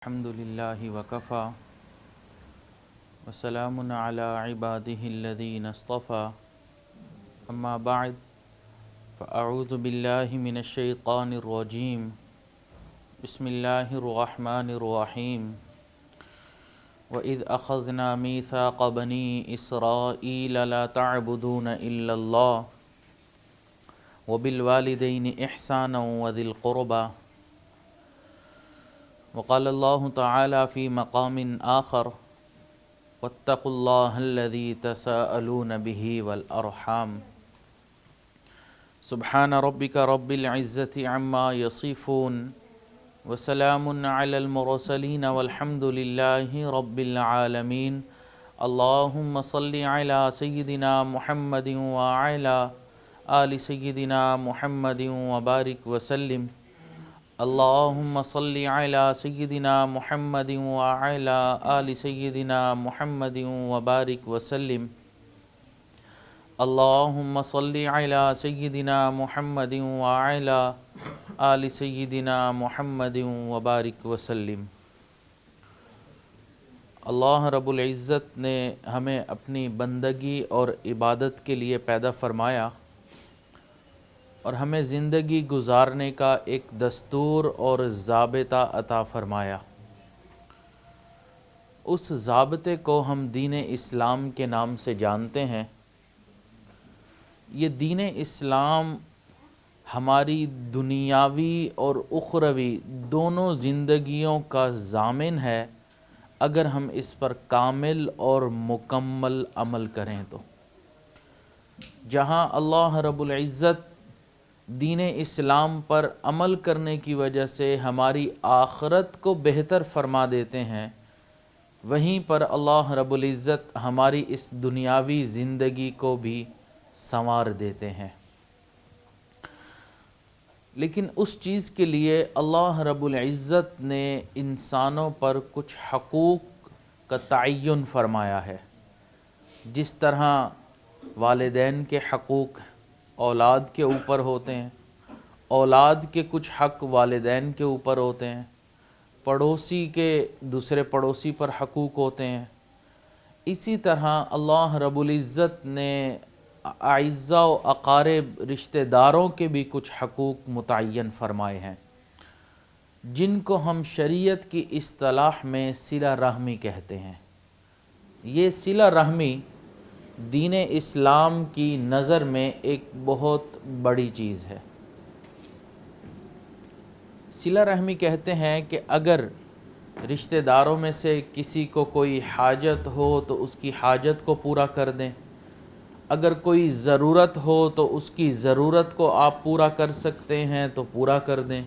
الحمد لله وكفى وسلام على عباده الذين اصطفى أما بعد فأعوذ بالله من الشيطان الرجيم بسم الله الرحمن الرحيم وإذ أخذنا ميثاق بني إسرائيل لا تعبدون إلا الله وبالوالدين إحسانا وذي القربى وقال الله تعالى في مقام آخر واتقوا الله الذي تساءلون به والأرحام سبحان ربك رب العزة عما يصفون وسلام على المرسلين والحمد لله رب العالمين اللهم صل على سيدنا محمد وعلى آل سيدنا محمد وبارك وسلم اللهم صل على سيدنا محمد وعلى آل سيدنا محمد وبارك وسلم اللهم صل على سيدنا محمد وعلى آل سيدنا محمد وبارك وسلم۔ اللہ رب العزت نے ہمیں اپنی بندگی اور عبادت کے لیے پیدا فرمایا اور ہمیں زندگی گزارنے کا ایک دستور اور ضابطہ عطا فرمایا۔ اس ضابطے کو ہم دین اسلام کے نام سے جانتے ہیں۔ یہ دین اسلام ہماری دنیاوی اور اخروی دونوں زندگیوں کا ضامن ہے اگر ہم اس پر کامل اور مکمل عمل کریں تو۔ جہاں اللہ رب العزت دین اسلام پر عمل کرنے کی وجہ سے ہماری آخرت کو بہتر فرما دیتے ہیں، وہیں پر اللہ رب العزت ہماری اس دنیاوی زندگی کو بھی سنوار دیتے ہیں۔ لیکن اس چیز کے لیے اللہ رب العزت نے انسانوں پر کچھ حقوق کا تعین فرمایا ہے۔ جس طرح والدین کے حقوق اولاد کے اوپر ہوتے ہیں، اولاد کے کچھ حق والدین کے اوپر ہوتے ہیں، پڑوسی کے دوسرے پڑوسی پر حقوق ہوتے ہیں، اسی طرح اللہ رب العزت نے اعزاء و اقارب رشتہ داروں کے بھی کچھ حقوق متعین فرمائے ہیں، جن کو ہم شریعت کی اصطلاح میں صلہ رحمی کہتے ہیں۔ یہ صلہ رحمی دین اسلام کی نظر میں ایک بہت بڑی چیز ہے۔ صلہ رحمی کہتے ہیں کہ اگر رشتہ داروں میں سے کسی کو کوئی حاجت ہو تو اس کی حاجت کو پورا کر دیں، اگر کوئی ضرورت ہو تو اس کی ضرورت کو آپ پورا کر سکتے ہیں تو پورا کر دیں،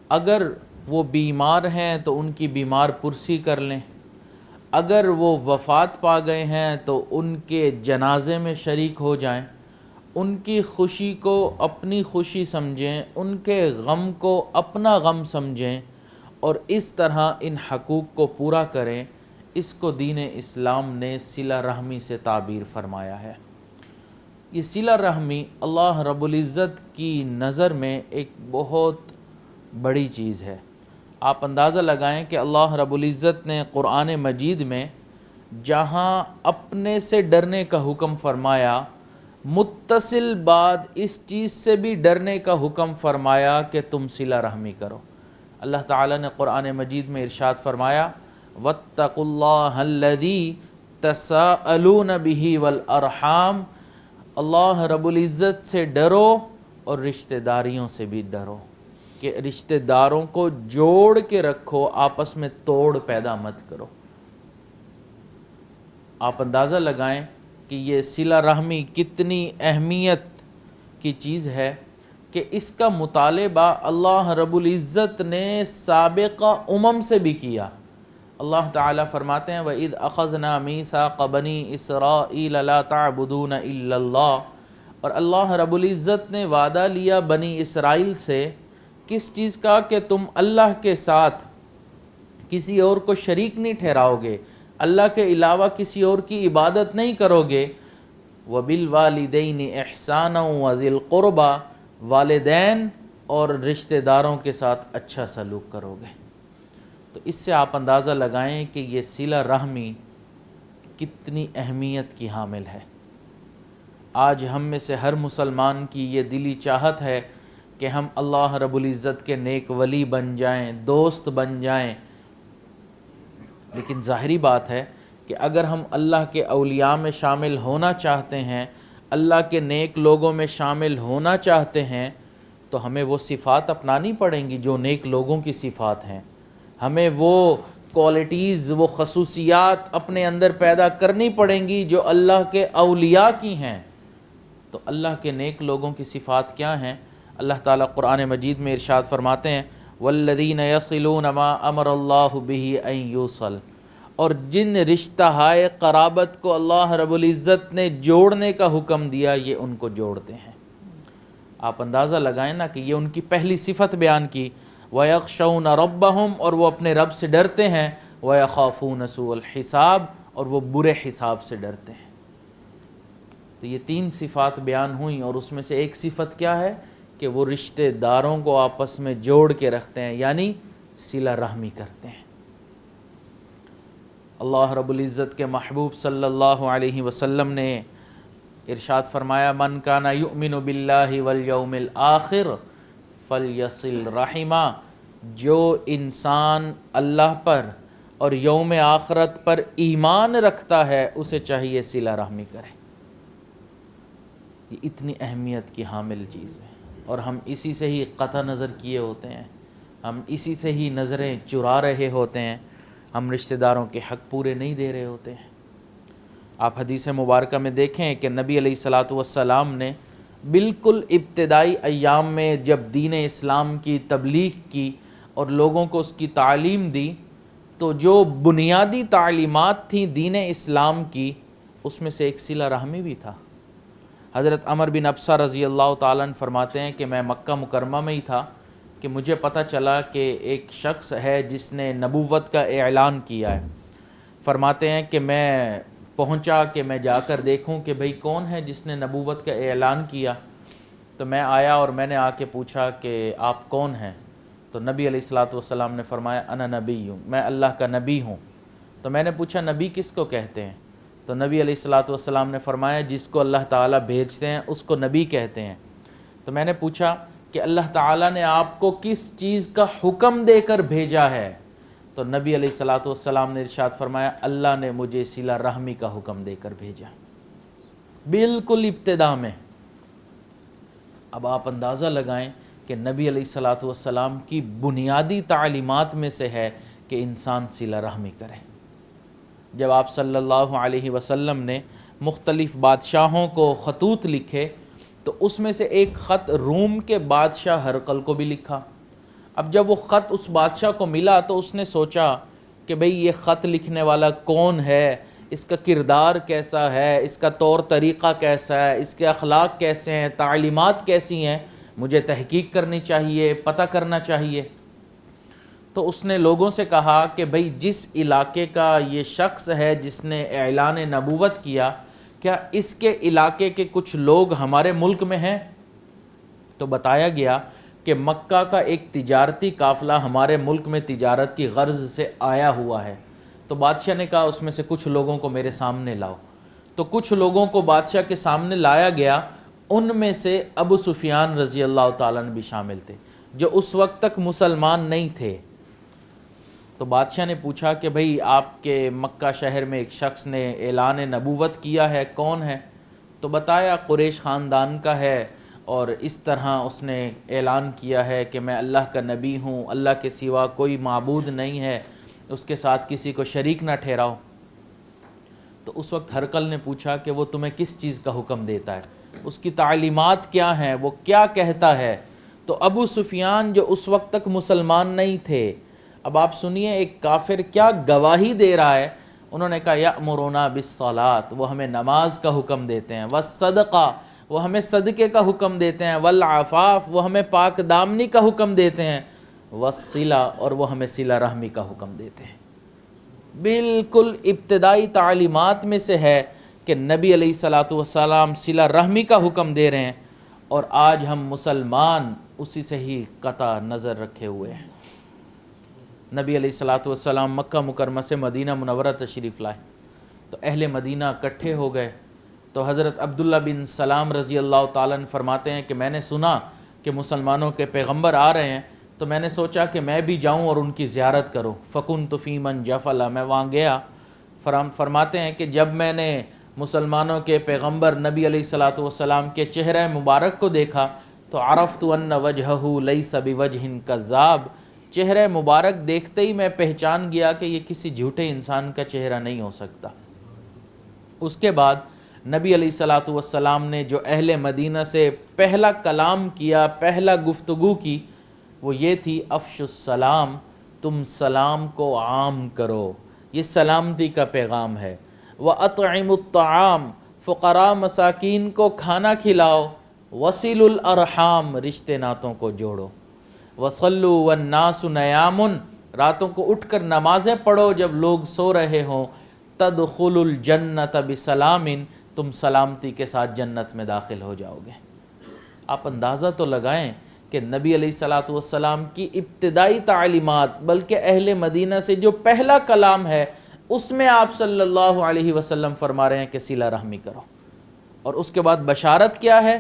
اگر وہ بیمار ہیں تو ان کی بیمار پرسی کر لیں، اگر وہ وفات پا گئے ہیں تو ان کے جنازے میں شریک ہو جائیں، ان کی خوشی کو اپنی خوشی سمجھیں، ان کے غم کو اپنا غم سمجھیں اور اس طرح ان حقوق کو پورا کریں۔ اس کو دین اسلام نے صلہ رحمی سے تعبیر فرمایا ہے۔ یہ صلہ رحمی اللہ رب العزت کی نظر میں ایک بہت بڑی چیز ہے۔ آپ اندازہ لگائیں کہ اللہ رب العزت نے قرآن مجید میں جہاں اپنے سے ڈرنے کا حکم فرمایا، متصل بعد اس چیز سے بھی ڈرنے کا حکم فرمایا کہ تم صلہ رحمی کرو۔ اللہ تعالیٰ نے قرآن مجید میں ارشاد فرمایا وَاتَّقُوا اللَّهَ الَّذِي تَسَاءَلُونَ بِهِ وَالْأَرْحَامَ، اللہ رب العزت سے ڈرو اور رشتہ داریوں سے بھی ڈرو کہ رشتہ داروں کو جوڑ کے رکھو، آپس میں توڑ پیدا مت کرو۔ آپ اندازہ لگائیں کہ یہ صلہ رحمی کتنی اہمیت کی چیز ہے کہ اس کا مطالبہ اللہ رب العزت نے سابقہ سے بھی کیا۔ اللہ تعالیٰ فرماتے ہیں وَإِذْ أَخَذْنَا مِيثَاقَ بَنِي إِسْرَائِيلَ لَا تَعْبُدُونَ إِلَّا اللَّهَ، اور اللہ رب العزت نے وعدہ لیا بنی اسرائیل سے کس چیز کا کہ تم اللہ کے ساتھ کسی اور کو شریک نہیں ٹھہراؤ گے، اللہ کے علاوہ کسی اور کی عبادت نہیں کرو گے، وَبِالْوَالِدَيْنِ إِحْسَانًا وَذِي الْقُرْبَى، والدین اور رشتہ داروں کے ساتھ اچھا سلوک کرو گے۔ تو اس سے آپ اندازہ لگائیں کہ یہ صلہ رحمی کتنی اہمیت کی حامل ہے۔ آج ہم میں سے ہر مسلمان کی یہ دلی چاہت ہے کہ ہم اللہ رب العزت کے نیک ولی بن جائیں، دوست بن جائیں، لیکن ظاہری بات ہے کہ اگر ہم اللہ کے اولیاء میں شامل ہونا چاہتے ہیں، اللہ کے نیک لوگوں میں شامل ہونا چاہتے ہیں، تو ہمیں وہ صفات اپنانی پڑیں گی جو نیک لوگوں کی صفات ہیں، ہمیں وہ کوالٹیز، وہ خصوصیات اپنے اندر پیدا کرنی پڑیں گی جو اللہ کے اولیاء کی ہیں۔ تو اللہ کے نیک لوگوں کی صفات کیا ہیں؟ اللہ تعالیٰ قرآن مجید میں ارشاد فرماتے ہیں والذین یصلون ما امر اللہ بہ ان یوصل، اور جن رشتہ ہائے قرابت کو اللہ رب العزت نے جوڑنے کا حکم دیا یہ ان کو جوڑتے ہیں۔ آپ اندازہ لگائیں نا کہ یہ ان کی پہلی صفت بیان کی، وَيَخْشَوْنَ رَبَّهُمْ، اور وہ اپنے رب سے ڈرتے ہیں، وَيَخَافُونَ سُوءَ الْحِسَابِ، اور وہ برے حساب سے ڈرتے ہیں۔ تو یہ تین صفات بیان ہوئیں، اور اس میں سے ایک صفت کیا ہے کہ وہ رشتہ داروں کو آپس میں جوڑ کے رکھتے ہیں، یعنی صلہ رحمی کرتے ہیں۔ اللہ رب العزت کے محبوب صلی اللہ علیہ وسلم نے ارشاد فرمایا من کان یؤمن باللہ والیوم الآخر فلیصل رحمہ، جو انسان اللہ پر اور یوم آخرت پر ایمان رکھتا ہے اسے چاہیے صلہ رحمی کرے۔ یہ اتنی اہمیت کی حامل چیز ہے، اور ہم اسی سے ہی قطع نظر کیے ہوتے ہیں، ہم اسی سے ہی نظریں چرا رہے ہوتے ہیں، ہم رشتہ داروں کے حق پورے نہیں دے رہے ہوتے ہیں۔ آپ حدیث مبارکہ میں دیکھیں کہ نبی علیہ الصلاۃ والسلام نے بالکل ابتدائی ایام میں جب دین اسلام کی تبلیغ کی اور لوگوں کو اس کی تعلیم دی، تو جو بنیادی تعلیمات تھیں دین اسلام کی، اس میں سے ایک صلہ رحمی بھی تھا۔ حضرت عمر بن ابسہ رضی اللہ تعالیٰ عنہ فرماتے ہیں کہ میں مکہ مکرمہ میں ہی تھا کہ مجھے پتہ چلا کہ ایک شخص ہے جس نے نبوت کا اعلان کیا ہے۔ فرماتے ہیں کہ میں پہنچا کہ میں جا کر دیکھوں کہ بھئی کون ہے جس نے نبوت کا اعلان کیا۔ تو میں آیا اور میں نے آ کے پوچھا کہ آپ کون ہیں؟ تو نبی علیہ الصلاۃ والسلام نے فرمایا انا نبی ہوں، میں اللہ کا نبی ہوں۔ تو میں نے پوچھا نبی کس کو کہتے ہیں؟ تو نبی علیہ الصلاۃ والسلام نے فرمایا جس کو اللہ تعالیٰ بھیجتے ہیں اس کو نبی کہتے ہیں۔ تو میں نے پوچھا کہ اللہ تعالیٰ نے آپ کو کس چیز کا حکم دے کر بھیجا ہے؟ تو نبی علیہ الصلاۃ والسلام نے ارشاد فرمایا اللہ نے مجھے صلہ رحمی کا حکم دے کر بھیجا، بالکل ابتدا میں۔ اب آپ اندازہ لگائیں کہ نبی علیہ الصلاۃ والسلام کی بنیادی تعلیمات میں سے ہے کہ انسان صلہ رحمی کرے۔ جب آپ صلی اللہ علیہ وسلم نے مختلف بادشاہوں کو خطوط لکھے تو اس میں سے ایک خط روم کے بادشاہ ہرقل کو بھی لکھا۔ اب جب وہ خط اس بادشاہ کو ملا تو اس نے سوچا کہ بھئی یہ خط لکھنے والا کون ہے، اس کا کردار کیسا ہے، اس کا طور طریقہ کیسا ہے، اس کے اخلاق کیسے ہیں، تعلیمات کیسی ہیں، مجھے تحقیق کرنی چاہیے، پتہ کرنا چاہیے۔ تو اس نے لوگوں سے کہا کہ بھئی جس علاقے کا یہ شخص ہے جس نے اعلان نبوت کیا، کیا اس کے علاقے کے کچھ لوگ ہمارے ملک میں ہیں؟ تو بتایا گیا کہ مکہ کا ایک تجارتی قافلہ ہمارے ملک میں تجارت کی غرض سے آیا ہوا ہے۔ تو بادشاہ نے کہا اس میں سے کچھ لوگوں کو میرے سامنے لاؤ۔ تو کچھ لوگوں کو بادشاہ کے سامنے لایا گیا، ان میں سے ابو سفیان رضی اللہ تعالیٰ عنہ بھی شامل تھے جو اس وقت تک مسلمان نہیں تھے۔ تو بادشاہ نے پوچھا کہ بھئی آپ کے مکہ شہر میں ایک شخص نے اعلان نبوت کیا ہے، کون ہے؟ تو بتایا قریش خاندان کا ہے، اور اس طرح اس نے اعلان کیا ہے کہ میں اللہ کا نبی ہوں، اللہ کے سوا کوئی معبود نہیں ہے، اس کے ساتھ کسی کو شریک نہ ٹھہراؤ۔ تو اس وقت ہرقل نے پوچھا کہ وہ تمہیں کس چیز کا حکم دیتا ہے، اس کی تعلیمات کیا ہیں، وہ کیا کہتا ہے؟ تو ابو سفیان جو اس وقت تک مسلمان نہیں تھے، اب آپ سنیے ایک کافر کیا گواہی دے رہا ہے۔ انہوں نے کہا یأمرنا بالصلاۃ، وہ ہمیں نماز کا حکم دیتے ہیں، والصدقہ، وہ ہمیں صدقے کا حکم دیتے ہیں، والعفاف، وہ ہمیں پاک دامنی کا حکم دیتے ہیں، والصلہ، اور وہ ہمیں صلہ رحمی کا حکم دیتے ہیں۔ بالکل ابتدائی تعلیمات میں سے ہے کہ نبی علیہ الصلاۃ والسلام صلہ رحمی کا حکم دے رہے ہیں، اور آج ہم مسلمان اسی سے ہی قطع نظر رکھے ہوئے ہیں۔ نبی علیہ الصلوۃ والسلام مکہ مکرمہ سے مدینہ منورہ تشریف لائے تو اہل مدینہ اکٹھے ہو گئے. تو حضرت عبداللہ بن سلام رضی اللہ تعالیٰ عنہ فرماتے ہیں کہ میں نے سنا کہ مسلمانوں کے پیغمبر آ رہے ہیں تو میں نے سوچا کہ میں بھی جاؤں اور ان کی زیارت کروں. فَكُنْتُ فِي مَنْ جَفَلَ، میں وہاں گیا. فرماتے ہیں کہ جب میں نے مسلمانوں کے پیغمبر نبی علیہ الصلوۃ والسلام کے چہرہ مبارک کو دیکھا تو عرفت ان وجہہ لیس بوجہ کذاب، چہرہ مبارک دیکھتے ہی میں پہچان گیا کہ یہ کسی جھوٹے انسان کا چہرہ نہیں ہو سکتا. اس کے بعد نبی علیہ الصلوۃ والسلام نے جو اہل مدینہ سے پہلا کلام کیا، پہلا گفتگو کی، وہ یہ تھی افش السلام، تم سلام کو عام کرو، یہ سلامتی کا پیغام ہے. وَأَطْعِمُ الطَّعَامَ، فقراء مساکین کو کھانا کھلاؤ. وَصِلُوا الْأَرْحَامَ، رشتے ناتوں کو جوڑو. وَصَلُّوا وَالنَّاسُ نَيَامٌ، راتوں کو اٹھ کر نمازیں پڑھو جب لوگ سو رہے ہوں. تَدْخُلُوا الْجَنَّةَ بِسَلَامٍ، تم سلامتی کے ساتھ جنت میں داخل ہو جاؤ گے. آپ اندازہ تو لگائیں کہ نبی علیہ الصلوۃ والسلام کی ابتدائی تعلیمات، بلکہ اہل مدینہ سے جو پہلا کلام ہے اس میں آپ صلی اللہ علیہ وسلم فرما رہے ہیں کہ صلہ رحمی کرو، اور اس کے بعد بشارت کیا ہے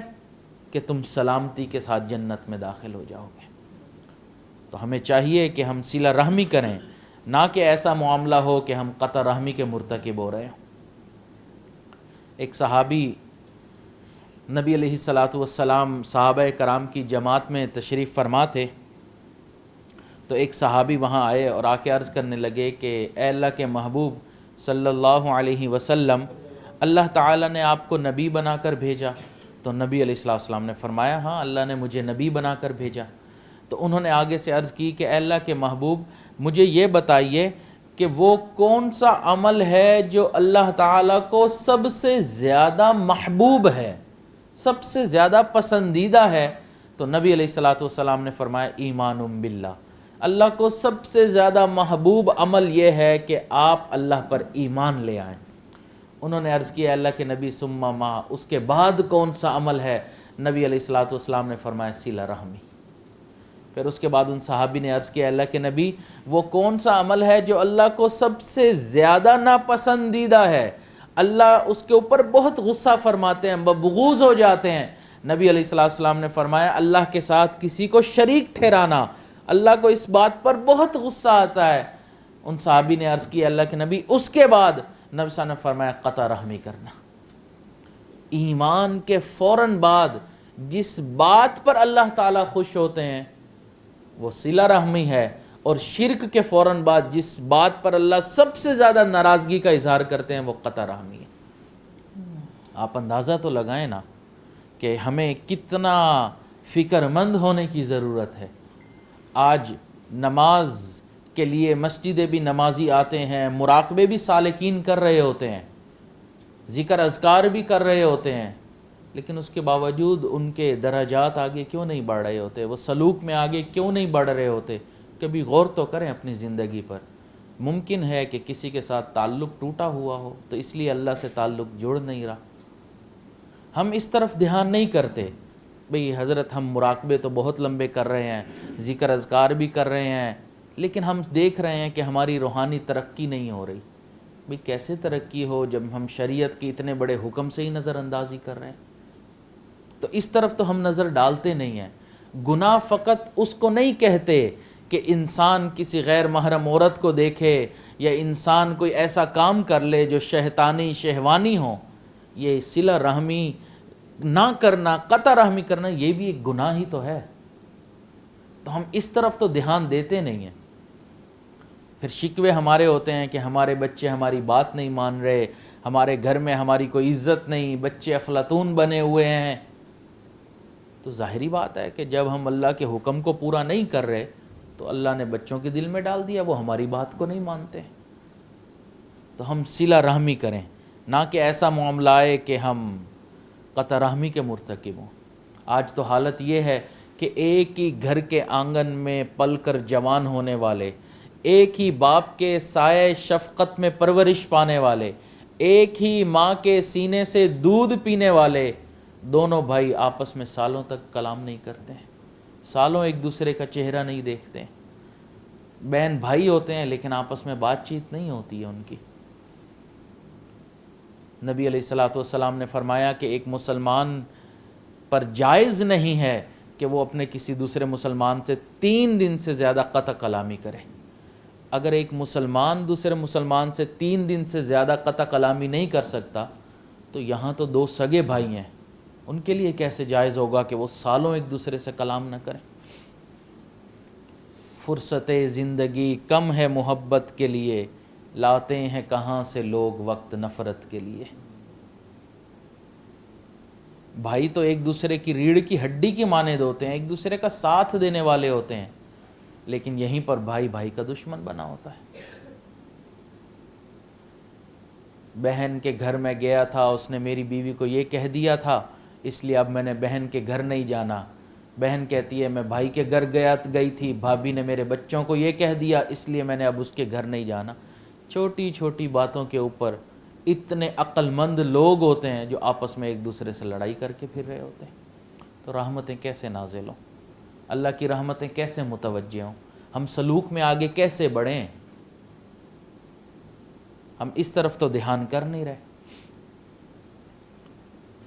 کہ تم سلامتی کے ساتھ جنت میں داخل ہو جاؤ گے. تو ہمیں چاہیے کہ ہم صلہ رحمی کریں، نہ کہ ایسا معاملہ ہو کہ ہم قطع رحمی کے مرتکب ہو رہے ہوں. ایک صحابی نبی علیہ الصلوۃ والسلام صحابہ کرام کی جماعت میں تشریف فرما تھے، تو ایک صحابی وہاں آئے اور آ کے عرض کرنے لگے کہ اے اللہ کے محبوب صلی اللہ علیہ وسلم، اللہ تعالیٰ نے آپ کو نبی بنا کر بھیجا. تو نبی علیہ الصلوۃ والسلام نے فرمایا ہاں، اللہ نے مجھے نبی بنا کر بھیجا. تو انہوں نے آگے سے عرض کی کہ اے اللہ کے محبوب، مجھے یہ بتائیے کہ وہ کون سا عمل ہے جو اللہ تعالیٰ کو سب سے زیادہ محبوب ہے، سب سے زیادہ پسندیدہ ہے. تو نبی علیہ الصلوۃ والسلام نے فرمایا ایمان باللہ، اللہ کو سب سے زیادہ محبوب عمل یہ ہے کہ آپ اللہ پر ایمان لے آئیں. انہوں نے عرض کیا اللہ کے نبی ثم ما، اس کے بعد کون سا عمل ہے؟ نبی علیہ الصلوۃ والسلام نے فرمایا صلہ رحمی. پھر اس کے بعد ان صحابی نے عرض کیا اللہ کے نبی، وہ کون سا عمل ہے جو اللہ کو سب سے زیادہ ناپسندیدہ ہے، اللہ اس کے اوپر بہت غصہ فرماتے ہیں، بغوض ہو جاتے ہیں؟ نبی علیہ الصلوۃ والسلام نے فرمایا اللہ کے ساتھ کسی کو شریک ٹھہرانا، اللہ کو اس بات پر بہت غصہ آتا ہے. ان صحابی نے عرض کیا اللہ کے نبی اس کے بعد؟ نبی صلی اللہ علیہ وسلم نے فرمایا قطع رحمی کرنا. ایمان کے فوراً بعد جس بات پر اللہ تعالیٰ خوش ہوتے ہیں وہ صلہ رحمی ہے، اور شرک کے فوراً بعد جس بات پر اللہ سب سے زیادہ ناراضگی کا اظہار کرتے ہیں وہ قطع رحمی ہے. آپ اندازہ تو لگائیں نا کہ ہمیں کتنا فکر مند ہونے کی ضرورت ہے. آج نماز کے لیے مسجدیں بھی نمازی آتے ہیں، مراقبے بھی سالکین کر رہے ہوتے ہیں، ذکر اذکار بھی کر رہے ہوتے ہیں، لیکن اس کے باوجود ان کے درجات آگے کیوں نہیں بڑھ رہے ہوتے؟ وہ سلوک میں آگے کیوں نہیں بڑھ رہے ہوتے؟ کبھی غور تو کریں اپنی زندگی پر. ممکن ہے کہ کسی کے ساتھ تعلق ٹوٹا ہوا ہو تو اس لیے اللہ سے تعلق جڑ نہیں رہا. ہم اس طرف دھیان نہیں کرتے. بھئی حضرت ہم مراقبے تو بہت لمبے کر رہے ہیں، ذکر اذکار بھی کر رہے ہیں، لیکن ہم دیکھ رہے ہیں کہ ہماری روحانی ترقی نہیں ہو رہی. بھئی کیسے ترقی ہو جب ہم شریعت کی اتنے بڑے حکم سے ہی نظر اندازی کر رہے ہیں؟ تو اس طرف تو ہم نظر ڈالتے نہیں ہیں. گناہ فقط اس کو نہیں کہتے کہ انسان کسی غیر محرم عورت کو دیکھے یا انسان کوئی ایسا کام کر لے جو شیطانی شہوانی ہو. یہ صلہ رحمی نہ کرنا، قطع رحمی کرنا، یہ بھی ایک گناہ ہی تو ہے. تو ہم اس طرف تو دھیان دیتے نہیں ہیں. پھر شکوے ہمارے ہوتے ہیں کہ ہمارے بچے ہماری بات نہیں مان رہے، ہمارے گھر میں ہماری کوئی عزت نہیں، بچے افلاطون بنے ہوئے ہیں. تو ظاہری بات ہے کہ جب ہم اللہ کے حکم کو پورا نہیں کر رہے تو اللہ نے بچوں کے دل میں ڈال دیا وہ ہماری بات کو نہیں مانتے. تو ہم صلہ رحمی کریں، نہ کہ ایسا معاملہ آئے کہ ہم قطع رحمی کے مرتکب ہوں. آج تو حالت یہ ہے کہ ایک ہی گھر کے آنگن میں پل کر جوان ہونے والے، ایک ہی باپ کے سائے شفقت میں پرورش پانے والے، ایک ہی ماں کے سینے سے دودھ پینے والے دونوں بھائی آپس میں سالوں تک کلام نہیں کرتے ہیں، سالوں ایک دوسرے کا چہرہ نہیں دیکھتے ہیں. بہن بھائی ہوتے ہیں لیکن آپس میں بات چیت نہیں ہوتی ہے ان کی۔ نبی علیہ الصلوۃ والسلام نے فرمایا کہ ایک مسلمان پر جائز نہیں ہے کہ وہ اپنے کسی دوسرے مسلمان سے 3 دن سے زیادہ قطع کلامی کرے۔ اگر ایک مسلمان دوسرے مسلمان سے 3 دن سے زیادہ قطع کلامی نہیں کر سکتا تو یہاں تو 2 سگے بھائی ہیں، ان کے لیے کیسے جائز ہوگا کہ وہ سالوں ایک دوسرے سے کلام نہ کریں۔ فرصت زندگی کم ہے محبت کے لیے، لاتے ہیں کہاں سے لوگ وقت نفرت کے لیے۔ بھائی تو ایک دوسرے کی ریڑھ کی ہڈی کی مانند ہوتے ہیں، ایک دوسرے کا ساتھ دینے والے ہوتے ہیں، لیکن یہیں پر بھائی بھائی کا دشمن بنا ہوتا ہے۔ بہن کے گھر میں گیا تھا، اس نے میری بیوی کو یہ کہہ دیا تھا، اس لیے اب میں نے بہن کے گھر نہیں جانا۔ بہن کہتی ہے میں بھائی کے گھر گئی تھی، بھابھی نے میرے بچوں کو یہ کہہ دیا، اس لیے میں نے اب اس کے گھر نہیں جانا۔ چھوٹی چھوٹی باتوں کے اوپر اتنے عقل مند لوگ ہوتے ہیں جو آپس میں ایک دوسرے سے لڑائی کر کے پھر رہے ہوتے ہیں۔ تو رحمتیں کیسے نازل ہوں، اللہ کی رحمتیں کیسے متوجہ ہوں، ہم سلوک میں آگے کیسے بڑھیں؟ ہم اس طرف تو دھیان کر نہیں رہے۔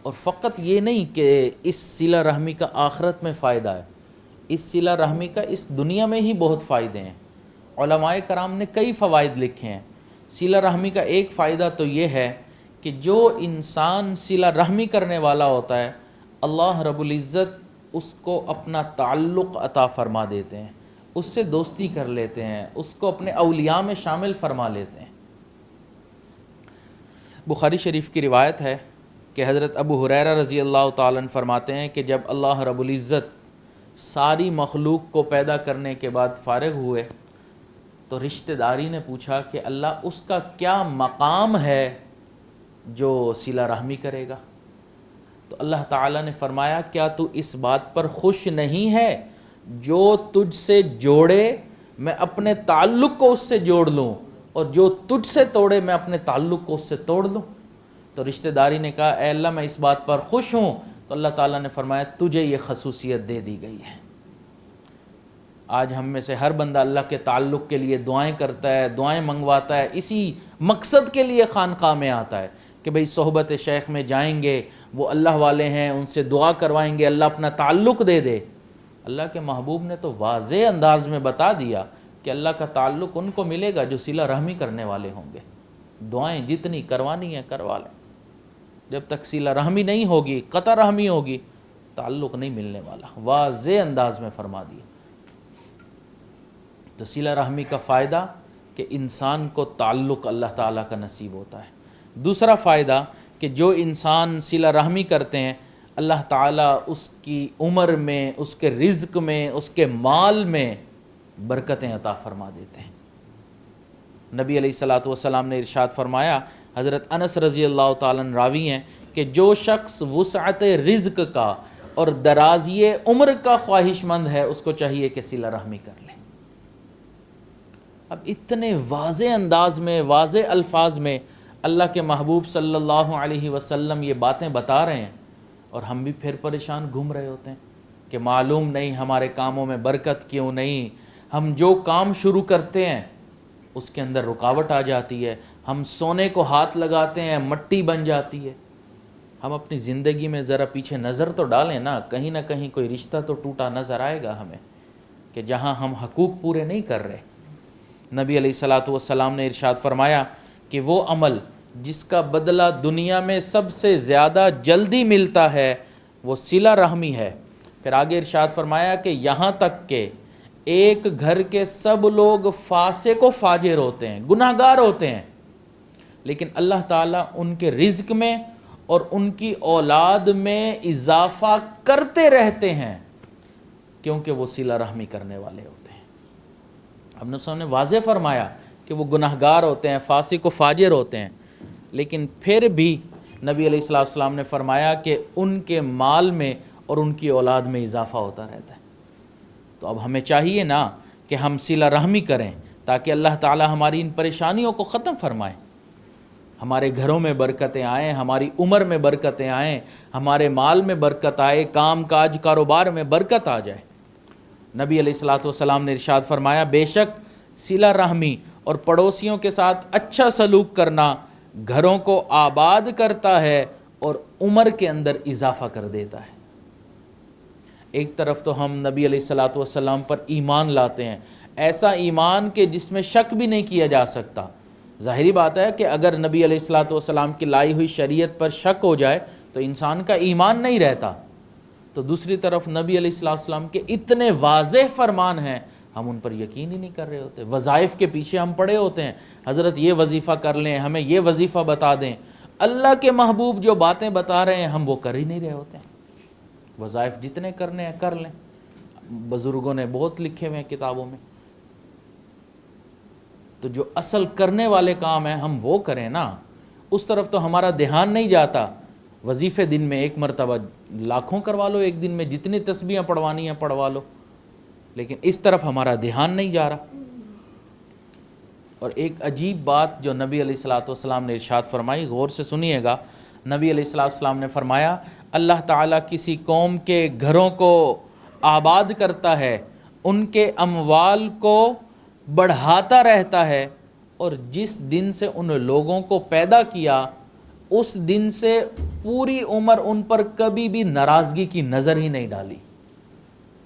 اور فقط یہ نہیں کہ اس صلہ رحمی کا آخرت میں فائدہ ہے، اس صلہ رحمی کا اس دنیا میں ہی بہت فائدے ہیں۔ علماء کرام نے کئی فوائد لکھے ہیں۔ صلہ رحمی کا ایک فائدہ تو یہ ہے کہ جو انسان صلہ رحمی کرنے والا ہوتا ہے، اللہ رب العزت اس کو اپنا تعلق عطا فرما دیتے ہیں، اس سے دوستی کر لیتے ہیں، اس کو اپنے اولیاء میں شامل فرما لیتے ہیں۔ بخاری شریف کی روایت ہے کہ حضرت ابو ہریرہ رضی اللہ تعالیٰ عنہ فرماتے ہیں کہ جب اللہ رب العزت ساری مخلوق کو پیدا کرنے کے بعد فارغ ہوئے تو رشتہ داری نے پوچھا کہ اللہ اس کا کیا مقام ہے جو صلہ رحمی کرے گا؟ تو اللہ تعالیٰ نے فرمایا کیا تو اس بات پر خوش نہیں ہے جو تجھ سے جوڑے میں اپنے تعلق کو اس سے جوڑ لوں، اور جو تجھ سے توڑے میں اپنے تعلق کو اس سے توڑ لوں؟ تو رشتہ داری نے کہا اے اللہ میں اس بات پر خوش ہوں۔ تو اللہ تعالیٰ نے فرمایا تجھے یہ خصوصیت دے دی گئی ہے۔ آج ہم میں سے ہر بندہ اللہ کے تعلق کے لیے دعائیں کرتا ہے، دعائیں منگواتا ہے، اسی مقصد کے لیے خانقاہ میں آتا ہے کہ بھئی صحبت شیخ میں جائیں گے، وہ اللہ والے ہیں، ان سے دعا کروائیں گے، اللہ اپنا تعلق دے دے۔ اللہ کے محبوب نے تو واضح انداز میں بتا دیا کہ اللہ کا تعلق ان کو ملے گا جو صلہ رحمی کرنے والے ہوں گے۔ دعائیں جتنی کروانی ہیں کروا لیں، جب تک صلہ رحمی نہیں ہوگی، قطع رحمی ہوگی، تعلق نہیں ملنے والا، واضح انداز میں فرما دیا۔ تو صلہ رحمی کا فائدہ کہ انسان کو تعلق اللہ تعالیٰ کا نصیب ہوتا ہے۔ دوسرا فائدہ کہ جو انسان صلہ رحمی کرتے ہیں اللہ تعالیٰ اس کی عمر میں، اس کے رزق میں، اس کے مال میں برکتیں عطا فرما دیتے ہیں۔ نبی علیہ الصلوۃ والسلام نے ارشاد فرمایا، حضرت انس رضی اللہ تعالیٰ عنہ راوی ہیں کہ جو شخص وسعت رزق کا اور درازی عمر کا خواہش مند ہے اس کو چاہیے کہ صلہ رحمی کر لے۔ اب اتنے واضح انداز میں، واضح الفاظ میں اللہ کے محبوب صلی اللہ علیہ وسلم یہ باتیں بتا رہے ہیں، اور ہم بھی پھر پریشان گھوم رہے ہوتے ہیں کہ معلوم نہیں ہمارے کاموں میں برکت کیوں نہیں، ہم جو کام شروع کرتے ہیں اس کے اندر رکاوٹ آ جاتی ہے، ہم سونے کو ہاتھ لگاتے ہیں مٹی بن جاتی ہے۔ ہم اپنی زندگی میں ذرا پیچھے نظر تو ڈالیں نا، کہیں نہ کہیں کوئی رشتہ تو ٹوٹا نظر آئے گا ہمیں کہ جہاں ہم حقوق پورے نہیں کر رہے۔ نبی علیہ الصلوۃ والسلام نے ارشاد فرمایا کہ وہ عمل جس کا بدلہ دنیا میں سب سے زیادہ جلدی ملتا ہے وہ صلہ رحمی ہے۔ پھر آگے ارشاد فرمایا کہ یہاں تک کہ ایک گھر کے سب لوگ فاسق و فاجر ہوتے ہیں، گناہ گار ہوتے ہیں، لیکن اللہ تعالیٰ ان کے رزق میں اور ان کی اولاد میں اضافہ کرتے رہتے ہیں کیونکہ وہ صلہ رحمی کرنے والے ہوتے ہیں۔ ہم نے سامنے واضح فرمایا کہ وہ گناہ گار ہوتے ہیں، فاسق و فاجر ہوتے ہیں، لیکن پھر بھی نبی علیہ السلام نے فرمایا کہ ان کے مال میں اور ان کی اولاد میں اضافہ ہوتا رہتا ہے۔ تو اب ہمیں چاہیے نا کہ ہم صلہ رحمی کریں تاکہ اللہ تعالی ہماری ان پریشانیوں کو ختم فرمائے، ہمارے گھروں میں برکتیں آئیں، ہماری عمر میں برکتیں آئیں، ہمارے مال میں برکت آئے، کام کاج کاروبار میں برکت آ جائے۔ نبی علیہ الصلوۃ والسلام نے ارشاد فرمایا بے شک صلہ رحمی اور پڑوسیوں کے ساتھ اچھا سلوک کرنا گھروں کو آباد کرتا ہے اور عمر کے اندر اضافہ کر دیتا ہے۔ ایک طرف تو ہم نبی علیہ الصلوۃ والسلام پر ایمان لاتے ہیں، ایسا ایمان کہ جس میں شک بھی نہیں کیا جا سکتا۔ ظاہری بات ہے کہ اگر نبی علیہ الصلوۃ والسلام کی لائی ہوئی شریعت پر شک ہو جائے تو انسان کا ایمان نہیں رہتا۔ تو دوسری طرف نبی علیہ الصلوۃ والسلام کے اتنے واضح فرمان ہیں، ہم ان پر یقین ہی نہیں کر رہے ہوتے۔ وظائف کے پیچھے ہم پڑے ہوتے ہیں، حضرت یہ وظیفہ کر لیں، ہمیں یہ وظیفہ بتا دیں۔ اللہ کے محبوب جو باتیں بتا رہے ہیں ہم وہ کر ہی نہیں رہے ہوتے ہیں۔ وظائف جتنے کرنے ہیں کر لیں، بزرگوں نے بہت لکھے ہوئے ہیں کتابوں میں، تو جو اصل کرنے والے کام ہیں ہم وہ کریں نا، اس طرف تو ہمارا دھیان نہیں جاتا۔ وظیفے دن میں ایک مرتبہ لاکھوں کروا لو، ایک دن میں جتنی تسبیحیں پڑھوانی ہیں پڑھوا لو، لیکن اس طرف ہمارا دھیان نہیں جا رہا۔ اور ایک عجیب بات جو نبی علیہ الصلوۃ والسلام نے ارشاد فرمائی، غور سے سنیے گا۔ نبی علیہ الصلوۃ والسلام نے فرمایا اللہ تعالیٰ کسی قوم کے گھروں کو آباد کرتا ہے، ان کے اموال کو بڑھاتا رہتا ہے، اور جس دن سے ان لوگوں کو پیدا کیا اس دن سے پوری عمر ان پر کبھی بھی ناراضگی کی نظر ہی نہیں ڈالی۔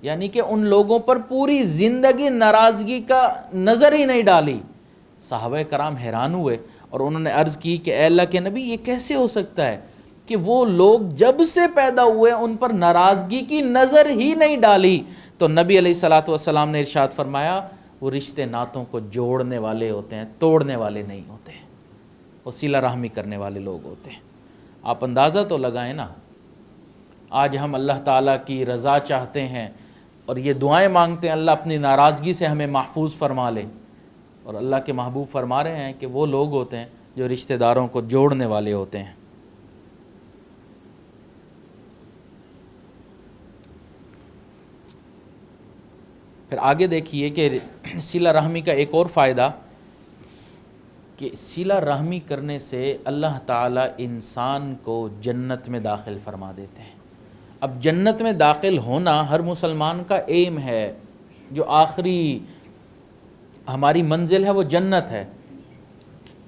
یعنی کہ ان لوگوں پر پوری زندگی ناراضگی کا نظر ہی نہیں ڈالی۔ صحابہ کرام حیران ہوئے اور انہوں نے عرض کی کہ اے اللہ کے نبی یہ کیسے ہو سکتا ہے کہ وہ لوگ جب سے پیدا ہوئے ان پر ناراضگی کی نظر ہی نہیں ڈالی؟ تو نبی علیہ الصلوۃ والسلام نے ارشاد فرمایا وہ رشتے ناتوں کو جوڑنے والے ہوتے ہیں، توڑنے والے نہیں ہوتے، وہ صلہ رحمی کرنے والے لوگ ہوتے ہیں۔ آپ اندازہ تو لگائیں نا، آج ہم اللہ تعالیٰ کی رضا چاہتے ہیں اور یہ دعائیں مانگتے ہیں اللہ اپنی ناراضگی سے ہمیں محفوظ فرما لے، اور اللہ کے محبوب فرما رہے ہیں کہ وہ لوگ ہوتے ہیں جو رشتہ داروں کو جوڑنے والے ہوتے ہیں۔ پھر آگے دیکھیے کہ صلہ رحمی کا ایک اور فائدہ کہ صلہ رحمی کرنے سے اللہ تعالیٰ انسان کو جنت میں داخل فرما دیتے ہیں۔ اب جنت میں داخل ہونا ہر مسلمان کا ایم ہے، جو آخری ہماری منزل ہے وہ جنت ہے،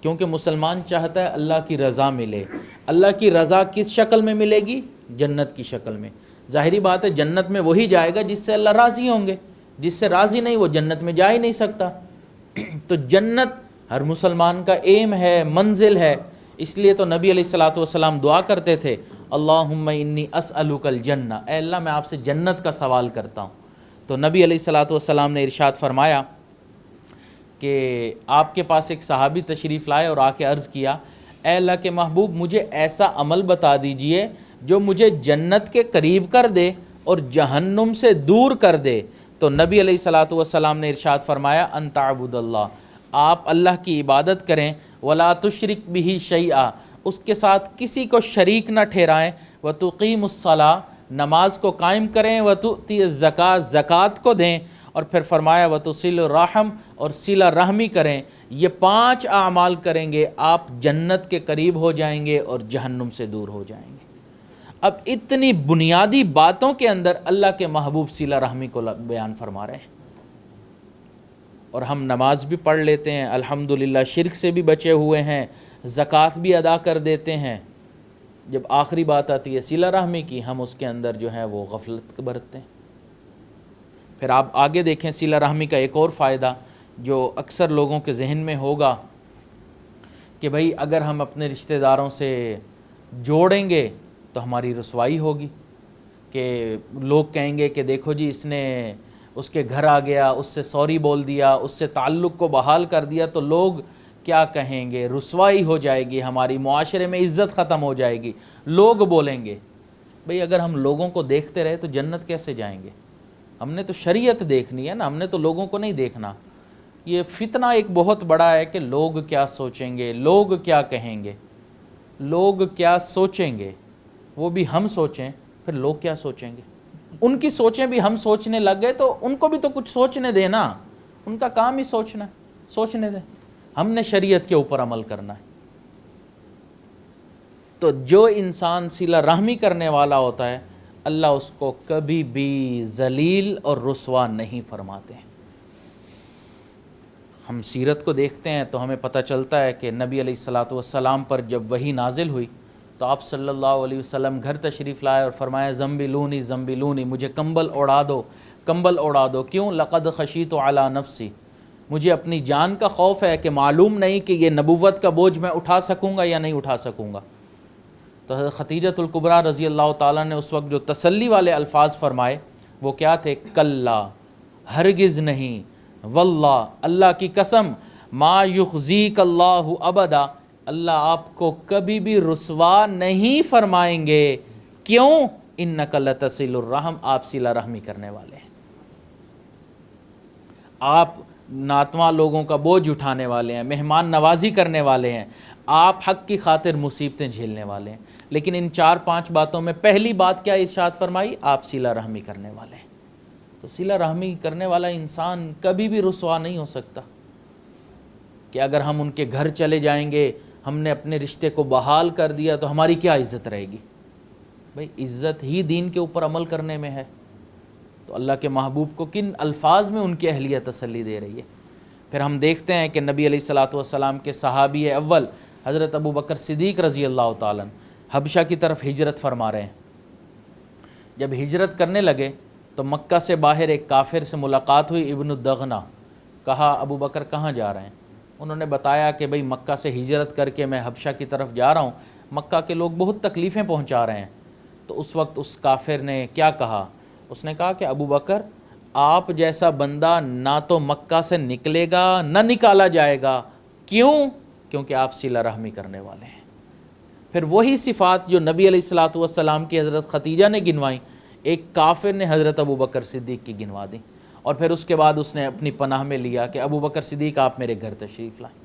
کیونکہ مسلمان چاہتا ہے اللہ کی رضا ملے۔ اللہ کی رضا کس شکل میں ملے گی؟ جنت کی شکل میں۔ ظاہری بات ہے جنت میں وہی جائے گا جس سے اللہ راضی ہوں گے، جس سے راضی نہیں وہ جنت میں جا ہی نہیں سکتا۔ تو جنت ہر مسلمان کا ایم ہے، منزل ہے۔ اس لیے تو نبی علیہ الصلوۃ والسلام دعا کرتے تھے اللہم انی اسألک الجنہ، اے اللہ میں آپ سے جنت کا سوال کرتا ہوں۔ تو نبی علیہ الصلوۃ والسلام نے ارشاد فرمایا کہ آپ کے پاس ایک صحابی تشریف لائے اور آ کے عرض کیا اے اللہ کے محبوب مجھے ایسا عمل بتا دیجئے جو مجھے جنت کے قریب کر دے اور جہنم سے دور کر دے۔ تو نبی علیہ الصلوۃ والسلام نے ارشاد فرمایا ان تعبد اللہ، آپ اللہ کی عبادت کریں، ولا تشرک بہ شیئا، اس کے ساتھ کسی کو شریک نہ ٹھہرائیں، وتقیم الصلاۃ، نماز کو قائم کریں، وتؤتی الزکاۃ، زکوٰۃ کو دیں، اور پھر فرمایا وتصل الرحم، اور صلہ رحمی کریں۔ یہ 5 اعمال کریں گے آپ جنت کے قریب ہو جائیں گے اور جہنم سے دور ہو جائیں گے۔ اب اتنی بنیادی باتوں کے اندر اللہ کے محبوب صلہ رحمی کو بیان فرما رہے ہیں، اور ہم نماز بھی پڑھ لیتے ہیں الحمدللہ، شرک سے بھی بچے ہوئے ہیں، زکوٰۃ بھی ادا کر دیتے ہیں۔ جب آخری بات آتی ہے صلہ رحمی کی، ہم اس کے اندر جو ہے وہ غفلت برتتے ہیں۔ پھر آپ آگے دیکھیں صلہ رحمی کا ایک اور فائدہ جو اکثر لوگوں کے ذہن میں ہوگا کہ بھئی اگر ہم اپنے رشتہ داروں سے جوڑیں گے تو ہماری رسوائی ہوگی، کہ لوگ کہیں گے کہ دیکھو جی اس نے اس کے گھر آ گیا، اس سے سوری بول دیا، اس سے تعلق کو بحال کر دیا، تو لوگ کیا کہیں گے، رسوائی ہو جائے گی، ہماری معاشرے میں عزت ختم ہو جائے گی، لوگ بولیں گے۔ بھئی اگر ہم لوگوں کو دیکھتے رہے تو جنت کیسے جائیں گے؟ ہم نے تو شریعت دیکھنی ہے نا، ہم نے تو لوگوں کو نہیں دیکھنا۔ یہ فتنہ ایک بہت بڑا ہے کہ لوگ کیا سوچیں گے، لوگ کیا کہیں گے، لوگ کیا سوچیں گے، وہ بھی ہم سوچیں پھر لوگ کیا سوچیں گے۔ ان کی سوچیں بھی ہم سوچنے لگ گئے تو ان کو بھی تو کچھ سوچنے دینا، ان کا کام ہی سوچنا ہے، سوچنے دیں، ہم نے شریعت کے اوپر عمل کرنا ہے۔ تو جو انسان صلہ رحمی کرنے والا ہوتا ہے اللہ اس کو کبھی بھی ذلیل اور رسوا نہیں فرماتے ہیں۔ ہم سیرت کو دیکھتے ہیں تو ہمیں پتہ چلتا ہے کہ نبی علیہ الصلاۃ والسلام پر جب وحی نازل ہوئی تو آپ صلی اللہ علیہ وسلم گھر تشریف لائے اور فرمایا زمبلونی زمبلونی، مجھے کمبل اوڑھا دو، کمبل اوڑھا دو۔ کیوں؟ لقد خشیت علی نفسی، مجھے اپنی جان کا خوف ہے کہ معلوم نہیں کہ یہ نبوت کا بوجھ میں اٹھا سکوں گا یا نہیں اٹھا سکوں گا۔ تو حضرت خدیجۃ الکبریٰ رضی اللہ تعالیٰ نے اس وقت جو تسلی والے الفاظ فرمائے وہ کیا تھے؟ کلا، ہرگز نہیں، واللہ، اللہ کی قسم، ما یخزیک اللہ ابدا، اللہ آپ کو کبھی بھی رسوا نہیں فرمائیں گے۔ کیوں؟ انک لتصل الرحم، آپ صلہ رحمی کرنے والے ہیں، آپ ناتواں لوگوں کا بوجھ اٹھانے والے ہیں، مہمان نوازی کرنے والے ہیں، آپ حق کی خاطر مصیبتیں جھیلنے والے ہیں۔ لیکن ان 4-5 باتوں میں پہلی بات کیا ارشاد فرمائی؟ آپ صلہ رحمی کرنے والے ہیں۔ تو صلہ رحمی کرنے والا انسان کبھی بھی رسوا نہیں ہو سکتا کہ اگر ہم ان کے گھر چلے جائیں گے، ہم نے اپنے رشتے کو بحال کر دیا تو ہماری کیا عزت رہے گی؟ بھائی عزت ہی دین کے اوپر عمل کرنے میں ہے۔ تو اللہ کے محبوب کو کن الفاظ میں ان کی اہلیت تسلی دے رہی ہے۔ پھر ہم دیکھتے ہیں کہ نبی علیہ الصلاۃ والسلام کے صحابی اول حضرت ابو بکر صدیق رضی اللہ تعالیٰ حبشہ کی طرف ہجرت فرما رہے ہیں۔ جب ہجرت کرنے لگے تو مکہ سے باہر ایک کافر سے ملاقات ہوئی، ابن الدغنہ۔ کہا ابو بکر کہاں جا رہے ہیں؟ انہوں نے بتایا کہ بھئی مکہ سے ہجرت کر کے میں حبشہ کی طرف جا رہا ہوں، مکہ کے لوگ بہت تکلیفیں پہنچا رہے ہیں۔ تو اس وقت اس کافر نے کیا کہا؟ اس نے کہا کہ ابو بکر، آپ جیسا بندہ نہ تو مکہ سے نکلے گا نہ نکالا جائے گا۔ کیوں؟ کیونکہ آپ صلہ رحمی کرنے والے ہیں۔ پھر وہی صفات جو نبی علیہ الصلاۃ والسلام کی حضرت خدیجہ نے گنوائیں، ایک کافر نے حضرت ابو بکر صدیق کی گنوا دی، اور پھر اس کے بعد اس نے اپنی پناہ میں لیا کہ ابو بکر صدیق آپ میرے گھر تشریف لائیں۔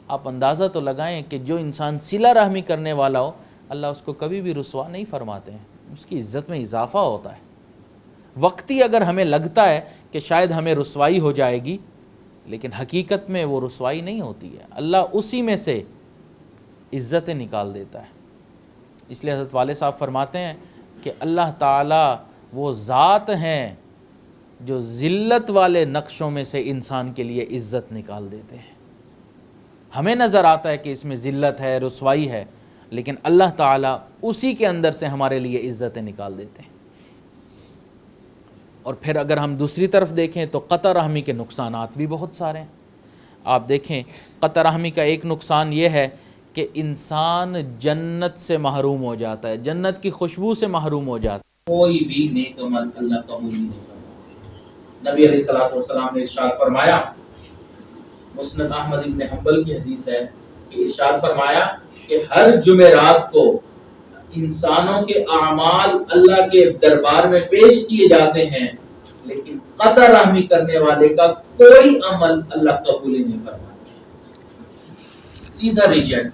آپ اندازہ تو لگائیں کہ جو انسان صلہ رحمی کرنے والا ہو، اللہ اس کو کبھی بھی رسوا نہیں فرماتے ہیں، اس کی عزت میں اضافہ ہوتا ہے۔ وقتی اگر ہمیں لگتا ہے کہ شاید ہمیں رسوائی ہو جائے گی، لیکن حقیقت میں وہ رسوائی نہیں ہوتی ہے، اللہ اسی میں سے عزتیں نکال دیتا ہے۔ اس لیے حضرت والد صاحب فرماتے ہیں کہ اللہ تعالیٰ وہ ذات ہیں جو ذلت والے نقشوں میں سے انسان کے لیے عزت نکال دیتے ہیں۔ ہمیں نظر آتا ہے کہ اس میں ذلت ہے، رسوائی ہے، لیکن اللہ تعالیٰ اسی کے اندر سے ہمارے لیے عزتیں نکال دیتے ہیں۔ اور پھر اگر ہم دوسری طرف دیکھیں تو قطع رحمی کے نقصانات بھی بہت سارے ہیں۔ آپ دیکھیں، قطع رحمی کا ایک نقصان یہ ہے کہ انسان جنت سے محروم ہو جاتا ہے، جنت کی خوشبو سے محروم ہو جاتا ہے۔ کوئی بھی نیک عمل اللہ قبول نہیں کرتا۔ نبی علیہ الصلوۃ والسلام نے ارشاد فرمایا، مسند احمد ابن حنبل کی حدیث ہے کہ ارشاد فرمایا کہ ہر جمعرات کو انسانوں کے اعمال اللہ کے دربار میں پیش کیے جاتے ہیں، لیکن قطع رحمی کرنے والے کا کوئی عمل اللہ قبول ہی نہیں فرماتا۔ سیدھا ریجیکٹ،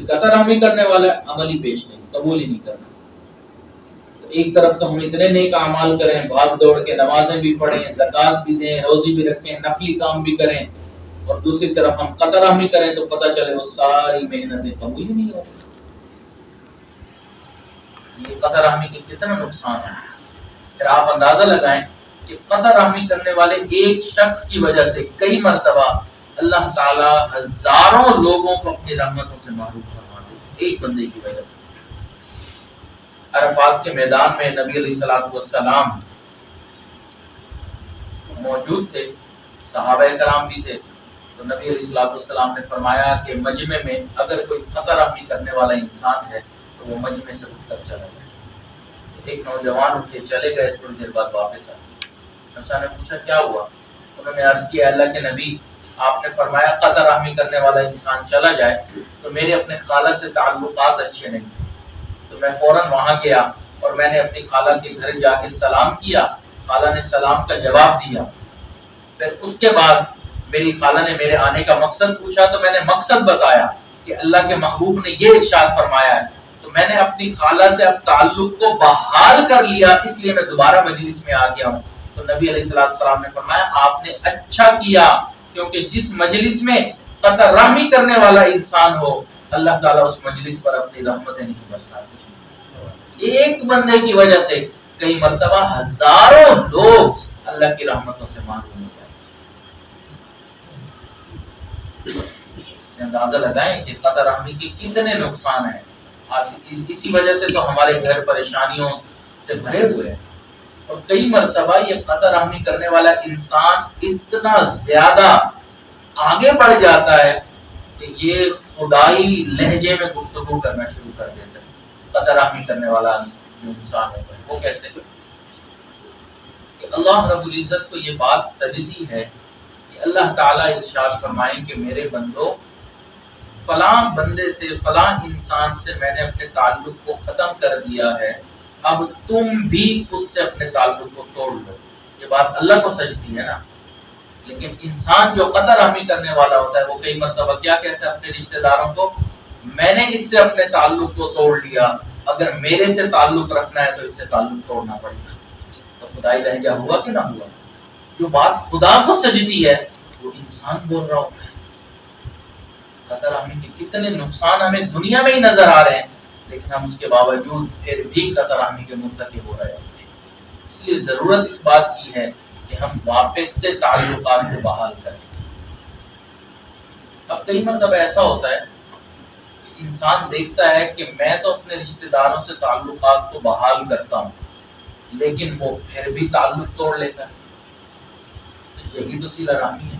قطع رحمی کرنے والا عمل ہی پیش نہیں، قبول ہی نہیں کرنا۔ ایک طرف تو ہم اتنے نیک اعمال کریں، بھاگ دوڑ کے نمازیں بھی پڑھیں، زکوٰۃ بھی دیں، روزی بھی رکھیں، نفلی کام بھی کریں، اور دوسری طرف ہم قطع رحمی کریں تو پتہ چلے وہ ساری محنتیں قبول ہی نہیں ہوتی۔ یہ قطع رحمی کے کتنا نقصان ہے۔ پھر آپ اندازہ لگائیں کہ قطع رحمی کرنے والے ایک شخص کی وجہ سے کئی مرتبہ اللہ تعالیٰ ہزاروں لوگوں کو اپنی رحمتوں سے محروم فرما دیتے، ایک بندے کی وجہ سے۔ عرفات کے میدان میں نبی علیہ الصلوۃ والسلام موجود تھے، صحابہ کرام بھی تھے، تو نبی علیہ الصلوۃ والسلام نے فرمایا کہ مجمع میں اگر کوئی قطع رحمی کرنے والا انسان ہے تو وہ مجمع سے اٹھ کر چلا جائے۔ ایک نوجوان اٹھ کے چلے گئے، تھوڑی دیر بعد واپس آئے۔ نبی نے پوچھا کیا ہوا؟ انہوں نے عرض کیا اللہ کے نبی، آپ نے فرمایا قطع رحمی کرنے والا انسان چلا جائے، تو میرے اپنے خالہ سے تعلقات اچھے نہیں، تو میں فوراً وہاں گیا اور میں نے اپنی خالہ کے گھر جا کے سلام کیا، خالہ نے سلام کا جواب دیا۔ پھر اس کے بعد میری خالہ نے میرے آنے کا مقصد پوچھا تو میں نے مقصد بتایا کہ اللہ کے محبوب نے یہ ارشاد فرمایا ہے، تو میں نے اپنی خالہ سے اب تعلق کو بحال کر لیا، اس لیے میں دوبارہ مجلس میں آ گیا ہوں۔ تو نبی علیہ السلام نے فرمایا آپ نے اچھا کیا، کیونکہ جس مجلس میں قطع رحمی کرنے والا انسان ہو، اللہ تعالیٰ اس مجلس پر اپنی رحمتیں نہیں برساتے۔ ایک بندے کی وجہ سے کئی مرتبہ ہزاروں لوگ اللہ کی رحمتوں سے محروم ہو جائے۔ اس سے اندازہ لگائیں کہ قطع رحمی کے کتنے نقصان ہیں. اسی وجہ سے تو ہمارے گھر پریشانیوں سے بھرے ہوئے ہیں. اور کئی مرتبہ یہ قطع رحمی کرنے والا انسان اتنا زیادہ آگے بڑھ جاتا ہے کہ یہ خدائی لہجے میں گفتگو کرنا شروع کر دیتا ہے. قطع رحمی کرنے والا جو انسان ہوتا ہے وہ کیسے کہ اللہ رب العزت کو یہ بات سجدی ہے کہ اللہ تعالیٰ ارشاد فرمائیں کہ میرے بندو فلاں بندے سے فلاں انسان سے میں نے اپنے تعلق کو ختم کر دیا ہے، اب تم بھی اس سے اپنے تعلق کو توڑ لو. یہ بات اللہ کو سجدی ہے نا. لیکن انسان جو قطع رحمی کرنے والا ہوتا ہے وہ کئی مرتبہ کیا کہتا ہے اپنے رشتہ داروں کو، میں نے اس سے اپنے تعلق کو توڑ لیا، اگر میرے سے تعلق رکھنا ہے تو اس سے تعلق توڑنا پڑے گا. تو خدائی لہجہ ہوا کہ نہ ہوا؟ جو بات خدا کو سجدی ہے وہ انسان بول رہا ہوتا ہے. قطع رحمی کے کتنے نقصان ہمیں دنیا میں ہی نظر آ رہے ہیں، لیکن ہم اس کے باوجود پھر بھی قطع رحمی کے مرتکب ہو رہے ہوتے ہیں. اس لیے ضرورت اس بات کی ہے کہ ہم واپس سے تعلقات کو بحال کریں. اب کئی مرتبہ ایسا ہوتا ہے کہ انسان دیکھتا ہے کہ میں تو اپنے رشتہ داروں سے تعلقات کو بحال کرتا ہوں لیکن وہ پھر بھی تعلق توڑ لیتا ہے. تو یہی تو صلہ رحمی ہے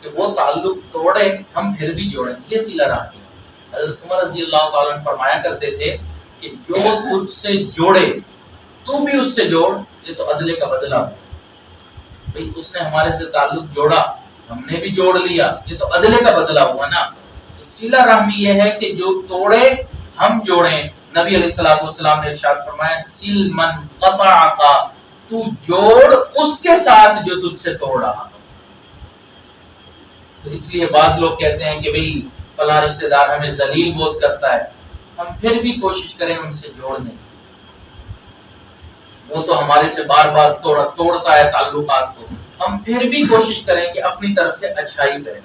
کہ وہ تعلق توڑے ہم پھر بھی جوڑیں. یہ صلہ رحمی ہے. حضرت عمر رضی اللہ تعالیٰ عنہ فرمایا کرتے تھے کہ جو تجھ سے جوڑے تو بھی اس سے جوڑ، یہ تو عدلے کا بدلہ ہو. بھئی اس نے ہمارے سے تعلق جوڑا، ہم نے بھی جوڑ لیا، یہ تو عدلے کا بدلہ ہوا نا. تو صلہ رحمی یہ ہے کہ جو توڑے ہم جوڑیں. نبی علیہ الصلوۃ والسلام نے ارشاد فرمایا سل من قطعک، تو جوڑ اس کے ساتھ جو تجھ سے توڑ رہا. تو اس لیے بعض لوگ کہتے ہیں کہ بھئی فلاں رشتہ دار ہمیں ذلیل بہت کرتا ہے، ہم پھر بھی کوشش کریں ان سے جوڑنے. وہ تو ہمارے سے بار بار توڑتا ہے تعلقات کو، ہم پھر بھی کوشش کریں کہ اپنی طرف سے اچھائی کریں.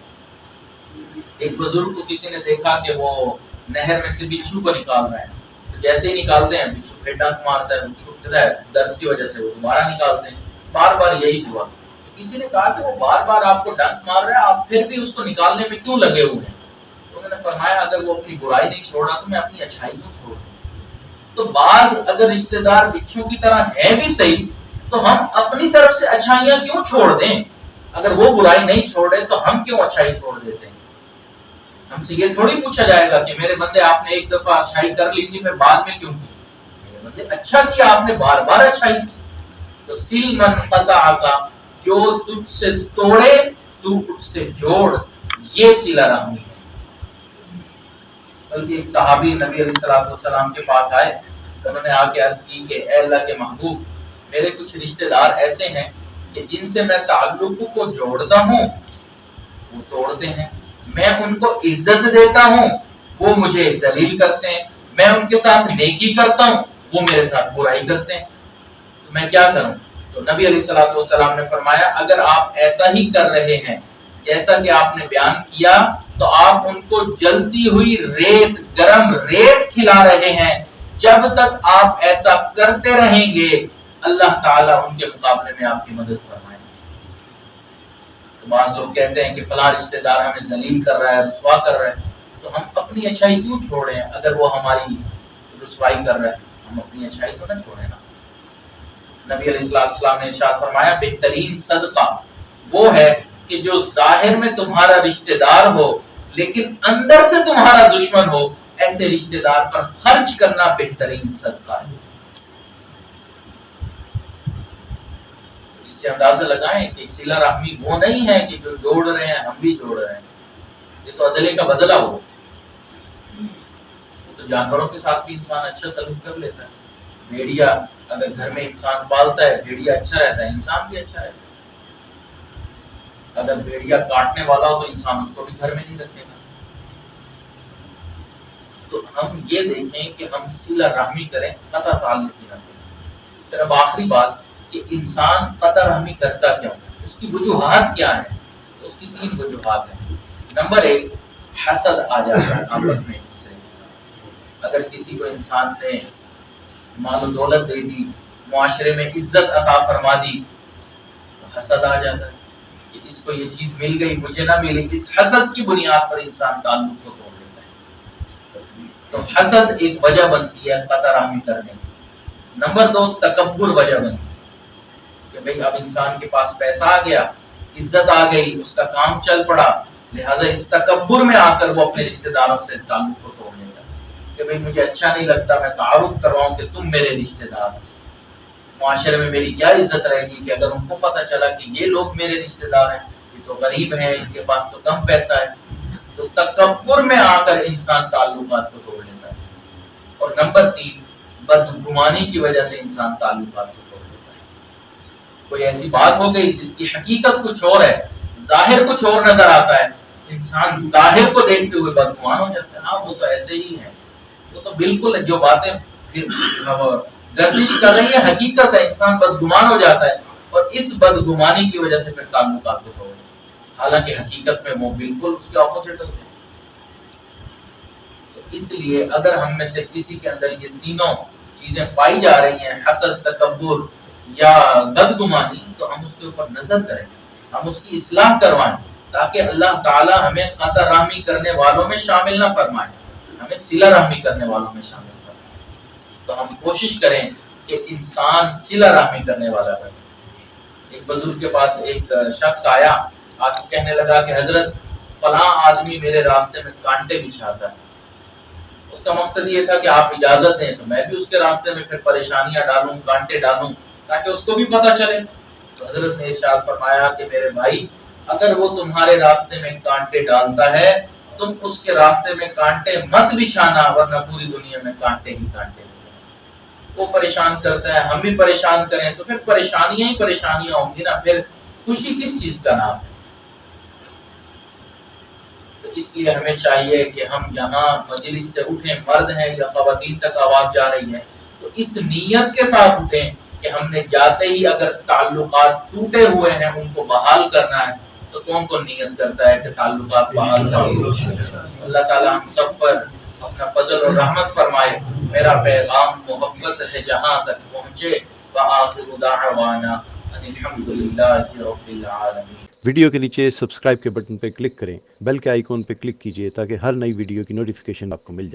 ایک بزرگ کو کسی نے دیکھا کہ وہ نہر میں سے بچھو کو نکال رہے ہیں. تو جیسے ہی نکالتے ہیں بچھو پھر ڈنک مارتا ہے، وہ چھوٹتا ہے، درد کی وجہ سے وہ دوبارہ نکالتے ہیں. بار بار یہی ہوا. کسی نے کہا کہ وہ بار بار آپ کو ڈنک مار رہا ہے، آپ پھر بھی اس کو نکالنے میں کیوں لگے ہوئے ہیں؟ انہوں نے فرمایا اگر وہ اپنی برائی نہیں چھوڑ رہا تو میں اپنی اچھائی کیوں چھوڑوں؟ تو بعض اگر رشتہ دار بچھو کی طرح ہے بھی صحیح تو ہم اپنی طرف سے اچھائیاں کیوں چھوڑ دیں؟ اگر وہ برائی نہیں چھوڑے تو ہم کیوں اچھائی چھوڑ دیتے ہیں؟ ہم سے یہ تھوڑی پوچھا جائے گا کہ میرے بندے آپ نے ایک دفعہ اچھائی کر لی تھی پھر بعد میں کیوں کی؟ میرے بندے اچھا کیا، آپ نے بار بار اچھائی کی. تو سل من قطعک، جو تجھ سے توڑے تو اس سے جوڑ، یہ صلہ رحمی ہے. بلکہ ایک صحابی نبی علیہ الصلوۃ والسلام کے پاس آئے، انہوں نے آ کے عرض کی کہ اے اللہ کے محبوب، میرے کچھ رشتہ دار ایسے ہیں کہ جن سے میں تعلق کو جوڑتا ہوں وہ توڑتے ہیں، میں ان کو عزت دیتا ہوں وہ مجھے ذلیل کرتے ہیں، میں ان کے ساتھ نیکی کرتا ہوں وہ میرے ساتھ برائی کرتے ہیں، تو میں کیا کروں؟ تو نبی علیہ الصلوۃ والسلام نے فرمایا اگر آپ ایسا ہی کر رہے ہیں جیسا کہ آپ نے بیان کیا تو آپ ان کو جلتی ہوئی ریت، گرم ریت کھلا رہے ہیں. جب تک آپ ایسا کرتے رہیں گے اللہ تعالیٰ ان کے مقابلے میں آپ کی مدد فرمائیں گے. تو بعض لوگ کہتے ہیں کہ فلاں رشتہ دار ہمیں ذلیل کر رہا ہے، رسوا کر رہا ہے، تو ہم اپنی اچھائی کیوں چھوڑیں؟ اگر وہ ہماری رسوائی کر رہا ہے ہم اپنی اچھائی کو نہ چھوڑیں نا. نبی علیہ السلام نے ارشاد فرمایا بہترین صدقہ وہ ہے کہ جو ظاہر میں تمہارا رشتہ دار ہو لیکن اندر سے تمہارا دشمن ہو، ایسے رشتہ دار پر خرچ کرنا بہترین صدقہ ہے. اس سے اندازہ لگائیں کہ صلہ رحمی وہ نہیں ہے کہ جو جوڑ رہے ہیں ہم بھی جوڑ رہے ہیں، یہ تو عدلے کا بدلہ ہو. تو جانوروں کے ساتھ بھی انسان اچھا سلوک کر لیتا ہے. بھیڑیا اگر گھر میں انسان پالتا ہے، بھیڑیا اچھا رہتا ہے، انسان بھی اچھا رہتا ہے. اگر بھیڑیا کاٹنے والا ہو تو انسان اس کو بھی گھر میں نہیں رکھے گا. تو ہم یہ دیکھیں کہ ہم صلہ رحمی کریں، قطع تعلق نہ کریں. پھر اب آخری بات کہ انسان قطع رحمی کرتا کیوں؟ اس کی وجوہات کیا ہیں؟ اس کی 3 وجوہات ہیں. نمبر 1 حسد آ جاتا ہے آپس میں ایک دوسرے کے ساتھ. اگر کسی کو انسان نے مال و دولت دے دی، معاشرے میں عزت عطا فرما دی تو حسد آ جاتا ہے. کہ اس کو یہ چیز مل گئی مجھے نہ ملی، اس حسد کی بنیاد پر انسان تعلق کو توڑ لیتا ہے۔ تو حسد ایک وجہ بنتی ہے قطع رحمی کرنے کی۔ نمبر 2 تکبر وجہ بنتی ہے کہ بھئی اب انسان کے پاس پیسہ آ گیا، عزت آ گئی، اس کا کام چل پڑا، لہذا اس تکبر میں آ کر وہ اپنے رشتہ داروں سے تعلق کو توڑ لیتا ہے کہ بھئی مجھے اچھا نہیں لگتا، میں تعارف کرواؤں کہ تم میرے رشتہ دار ہو، معاشرے میں میری کیا عزت رہے گی کہ اگر ان کو پتہ چلا کہ یہ لوگ میرے رشتہ دار ہیں، یہ تو غریب ہیں، ان کے پاس تو کم پیسہ ہے۔ تو تکبر میں آ کر انسان تعلقات کو توڑ لیتا ہے۔ اور نمبر 3 بدگمانی کی وجہ سے انسان تعلقات کو توڑ لیتا ہے۔ کوئی ایسی بات ہو گئی جس کی حقیقت کچھ اور ہے، ظاہر کچھ اور نظر آتا ہے، انسان ظاہر کو دیکھتے ہوئے بدگمان ہو جاتا ہے، ہاں وہ تو ایسے ہی ہے، وہ تو بالکل جو باتیں گردش کر رہی ہے حقیقت ہے، انسان بدگمان ہو جاتا ہے اور اس بدگمانی کی وجہ سے پھر تعلقات کو توڑ، حالانکہ حقیقت میں وہ بالکل اس کے اپوزٹ ہوتے ہیں۔ تو اس لیے اگر ہم میں سے کسی کے اندر یہ تینوں چیزیں پائی جا رہی ہیں، حسد، تکبر یا بدگمانی، تو ہم اس کے اوپر نظر کریں، ہم اس کی اصلاح کروائیں تاکہ اللہ تعالی ہمیں قطع رحمی کرنے والوں میں شامل نہ فرمائے، ہمیں صلہ رحمی کرنے والوں میں شامل فرمائے۔ تو ہم کوشش کریں کہ انسان صلہ رحمی کرنے والا بنے۔ ایک بزرگ کے پاس ایک شخص آیا، آ کے کہنے لگا کہ حضرت فلاں آدمی میرے راستے میں کانٹے بچھاتا ہے۔ اس کا مقصد یہ تھا کہ آپ اجازت دیں تو میں بھی اس کے راستے میں پھر پریشانیاں ڈالوں، کانٹے ڈالوں، تاکہ اس کو بھی پتہ چلے۔ تو حضرت نے ارشاد فرمایا کہ میرے بھائی، اگر وہ تمہارے راستے میں کانٹے ڈالتا ہے، تم اس کے راستے میں کانٹے مت بچھانا، ورنہ پوری دنیا میں کانٹے ہی کانٹے ہیں۔ وہ پریشان کرتا ہے، ہم بھی پریشان کریں تو پھر پریشانیاں ہی پریشانیاں ہوں گی نا، پھر خوشی کس چیز کا نام ہے؟ تو اس لیے ہمیں چاہیے کہ ہم یہاں مجلس سے اٹھیں، مرد ہیں یا خواتین تک آواز جا رہی ہے، تو اس نیت کے ساتھ اٹھیں کہ ہم نے جاتے ہی اگر تعلقات ٹوٹے ہوئے ہیں ان کو بحال کرنا ہے، تو کون کون نیت کرتا ہے کہ تعلقات بحال کریں؟ اللہ تعالی ہم سب پر اپنا فضل اور رحمت فرمائے۔ میرا پیغام محبت ہے جہاں تک پہنچے، وآخر دعوانا ان الحمد للہ رب العالمین۔ ویڈیو کے نیچے سبسکرائب کے بٹن پہ کلک کریں، بیل کے آئیکن پہ کلک کیجئے تاکہ ہر نئی ویڈیو کی نوٹیفیکیشن آپ کو مل جائے۔